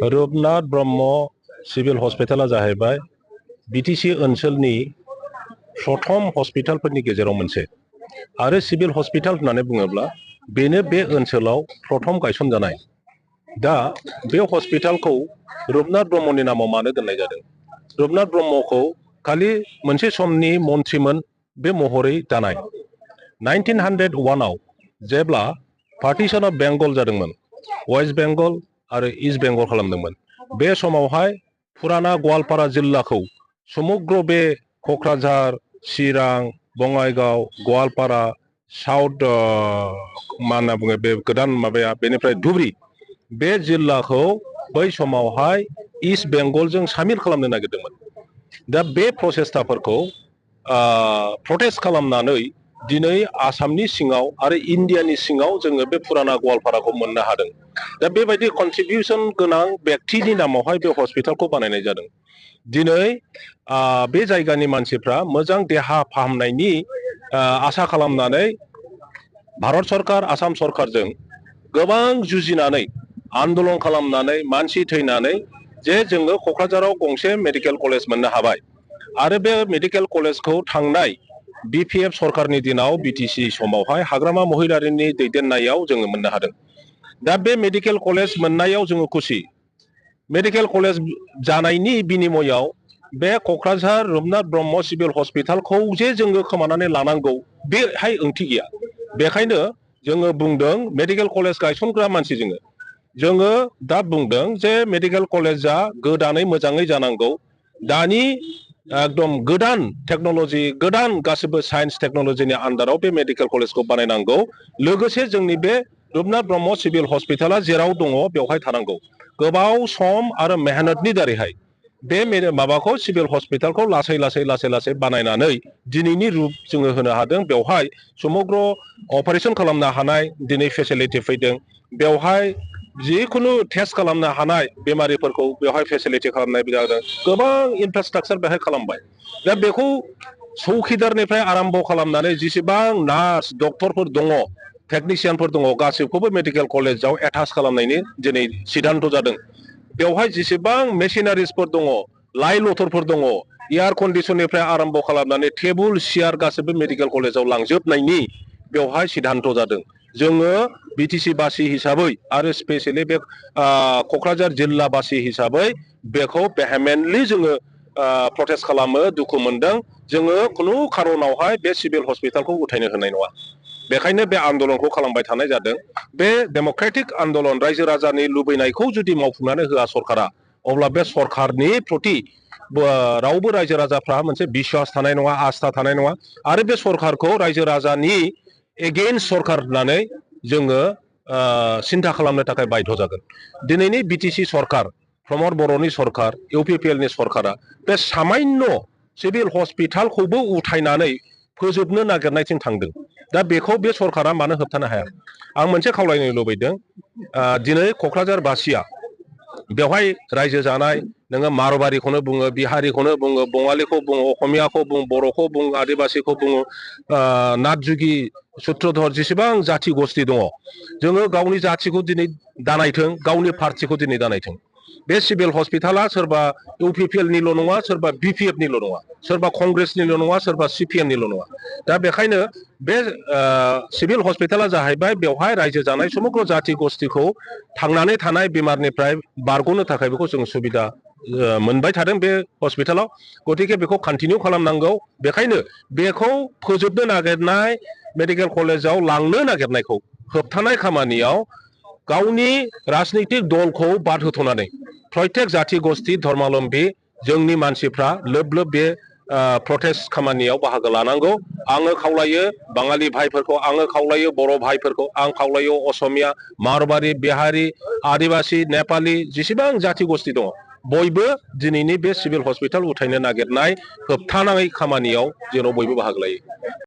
Rupnath Brahma civil हस्पिटाला जाहैबाय BTC ओनसोलनि प्रथम हस्पिटालफोरनि गेजेराव मोनसे आरो सिविल हस्पिटाल होननानै बुङोब्ला बेनो बे ओनसोलाव प्रथम गायसनजानाय। दा बे हस्पिटालखौ रुपनाथ ब्रह्मनि नामाव मानो दोननाय जादों? रुपनाथ ब्रह्मखौ खालि मोनसे समनि मन्थ्रिमोन बे महरै दानाय। 1901 आव जेब्ला पार्टिशन अफ बेंगल जादोंमोन, वेस्ट बेंगल आरो इस्ट बेंगल खालामदोंमोन, बे समावहाय फुराना गवालपारा जिल्लाखौ समग्र बे क'क्राझार, चिरां, बङाइगाव, गवालपारा, साउथ मा होनना बुङो बे गोदान माबाया बेनिफ्राय धुबरी, बे जिल्लाखौ बै समावहाय इस्ट बेंगलजों सामिल खालामनो नागिरदोंमोन। दा बे प्रसेस्टाफोरखौ प्रटेस्ट खालामनानै दिनै आसामनि सिङाव आरो इन्डियानि सिङाव जोङो बे फुराना गवालपाराखौ मोननो हादों। दा बेबायदि कन्ट्रिबिउसन गोनां व्यक्तिनि नामावहाय बे हस्पिटालखौ बानायनाय जादों। दिनै बे जायगानि मानसिफ्रा मोजां देहा फाहामनायनि आसा खालामनानै भारत सरकार, आसाम सरकारजों गोबां जुजिनानै आन्दलन खालामनानै मानसि थैनानै जे जोङो क'क्राझाराव गंसे मेडिकेल कलेज मोननो हाबाय आरो बे मेडिकेल कलेजखौ थांनाय BPF सरकारनि दिनाव BTC समावहाय हाग्रामा महिलारिनि दैदेननायाव जोङो मोननो हादों। दा बे मेडिकेल कलेज मोननायाव जोङो खुसि। मेडिकेल कलेज जानायनि बिनिमयआव बे क'क्राझार रुपनाथ ब्रह्म सिभिल हस्पिटालखौ जे जोङो खोमानानै लानांगौ बेहाय ओंथि गैया। बेखायनो जोङो बुंदों मेडिकेल कलेज गायसनग्रा मानसि जोङो दा बुंदों जे मेडिकेल कलेजा गोदानै मोजाङै जानांगौ। दानि एकदम गोदान टेक्न'लजि, गोदान गासिबो साइन्स टेक्न'लजिनि आन्दाराव बे मेडिकेल कलेजखौ बानायनांगौ। लोगोसे जोंनि बे रुपनाथ ब्रह्म सिभिल हस्पिटाला जेराव दङ बेवहाय थानांगौ। गोबाव सम आरो मेहनतनि दारैहाय बे माबाखौ सिभिल हस्पिटालखौ लासै लासै बानायनानै दिनैनि रुप जोङो होनो हादों। बेवहाय समग्र अपारेशन खालामनो हानाय दिनै फेसिलिटि फैदों। बेवहाय जिखुनु टेस्ट खालामनो हानाय बेमारिफोरखौ बेवहाय फेसिलिटि खालामनाय जादों। गोबां इनफ्रास्ट्राक्चार बेहाय खालामबाय। दा बेखौ चौकिदारनिफ्राय आराम्भ खालामनानै जेसेबां नार्स डक्टरफोर दङ, टेकनिशियानफोर दङ, गासैखौबो मेडिकेल कलेजाव एटाच खालामनायनि दिनै सिद्धान्त जादों। बेवहाय जेसेबां मेसिनारिसफोर दङ, लाइ लथरफोर दङ, एयार कन्डिसननिफ्राय आराम्भ खालामनानै टेबुल सियार गासैबो मेडिकेल कलेजाव लांजोबनायनि बेवहाय सिद्धान्त जादों। जोङो BTC बासि हिसाबै आरो स्पेसियेलि बे क'क्राझार जिल्ला बासि हिसाबै बेखौ भेहेमेन्टलि जोङो प्रटेस्ट खालामो, दुखु मोनदों। जोङो खुनु खारनावहाय बे सिभिल हस्पिटालखौ उथायनो होनाय नङा। बेखायनो बे आन्दलनखौ खालामबाय थानाय जादों। बे डेम'क्रेटिक आन्दलन, रायजो राजानि लुबैनायखौ जुदि मावफुंनानै होआ सरकारा, अब्ला बे सरकारनि प्रति रावबो रायजो राजाफ्रा मोनसे बिश्वास थानाय नङा, आस्था थानाय नङा आरो बे सरकारखौ रायजो राजानि एगेइन्स्ट सरकार होननानै जोङो सिन्था खालामनो थाखाय बाध्य जागोन। दिनैनि BTC सरकार, प्रमद बर'नि सरकार, UPPLनि सरकारा बे सामान्य सिभिल हस्पिटालखौबो उथायनानै फोजोबनो नागिरनायथिं थांदों। दा बेखौ बे सरकारा मानो होबथानो हाया? आं मोनसे खावलायनो लुबैदों। दिनै क'क्राझार बासिया बेवहाय रायजो जानाय, नोङो मारवारिखौनो बुङो, बिहारिखौनो बुङो, बङालिखौ बुङो, असमियाखौ बुङो, बर'खौ बुङो, आदिबासिखौ बुङो, नाथजुगि, सुत्रधर, जेसेबां जाथि गस्थि दङ, जोङो गावनि जाथिखौ दिनै दानायथों, गावनि पार्टिखौ दिनै दानायथों। बे सिभिल हस्पिटाला सोरबा UPPLनिल' नङा, सोरबा BPFनिल' नङा, सोरबा कंग्रेसनिल' नङा, सोरबा CPMनिल' नङा। दा बेखायनो बे सिभिल हस्पिटाला जाहैबाय बेवहाय रायजो जानाय समग्र जाथि गस्थिखौ थांनानै थानाय बेमारनिफ्राय बारग'नो थाखाय बेखौ जों सुबिदा मोनबाय थादों बे हस्पिटालाव। गतिके बेखौ कन्टिनिउ खालामनांगौ। बेखायनो बेखौ फोजोबनो नागिरनाय, मेडिकेल कलेजाव लांनो नागिरनायखौ होबथानाय खामानियाव गावनि राजनितिक दलखौ बाद होथ'नानै प्रत्येक जाथि गस्थि धर्मालम्बी जोंनि मानसिफ्रा लोब लोब बे प्रटेस्ट खामानियाव बाहागो लानांगौ। आङो खावलायो बाङालि भाइफोरखौ, आङो खावलायो बर' भाइफोरखौ, आं खावलायो असमिया, मारवारि, बिहारि, आदिबासि, नेपालि, जेसेबां जाथि गस्थि दङ, बयबो दिनैनि बे सिभिल हस्पिटाल उथायनो नागिरनाय होबथानाय खामानियाव जेराव बयबो बाहागो लायो।